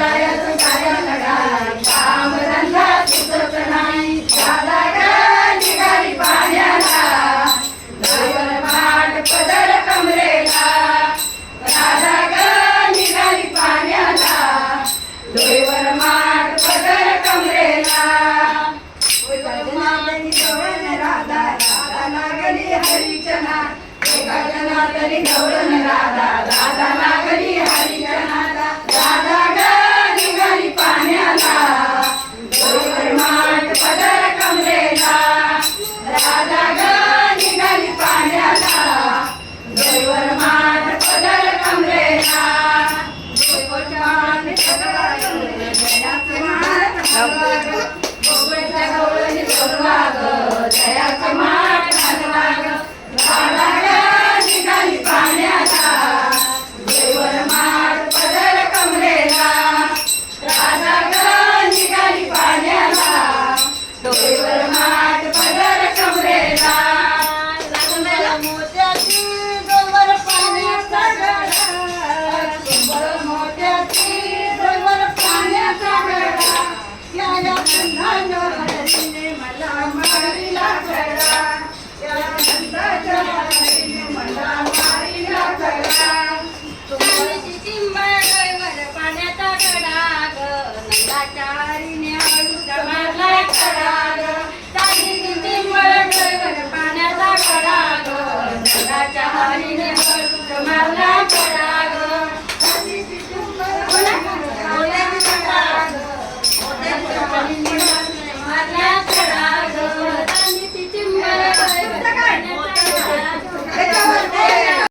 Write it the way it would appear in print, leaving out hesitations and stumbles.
जायचं कार्याला गाई, काम धंदा सुचत नाही. राधा ग निघाली पाण्याला, दोरीवर माठ पदर कमरेला. राधा ग निघाली पाण्याला, दोरीवर माठ पदर कमरेला. राधा राधा लागली हरीच्या नाद, एका जनातली गवळण राधा राधा लागली हरीच्या नादा. राधा ग निघाली पाण्याला, दोरीवर माठ पदर कमरेला. राधा ग निघाली पाण्याला, दोरीवर माठ पदर कमरेला. गोकुळच्या गवळणी सोडवा ग, जयाचं माठ घालवा ग. राधा ग निघाली पाण्याला, दोरीवर माठ पदर कमरेला. राधा ग निघाली पाण्याला, दोरीवर माठ पदर कमरेला. लागलेला मोत्याची डोंगर पाण्याचा गडा, डोंगर मोत्याची डोंगर पाण्याचा गडा. या बंधानं हरीने मला मारिला गडा, या बंधाच्या हरीने मला मारिला गडा. चांदीची चिंबळ डोईवर पाण्याचा गडा ग, नंदाच्या हरीने हळूच मारला गडा ग. चांदीची चिंबळ डोईवर पाण्याचा गडा ग, नंदाच्या हरीने हळूच मारला गडा.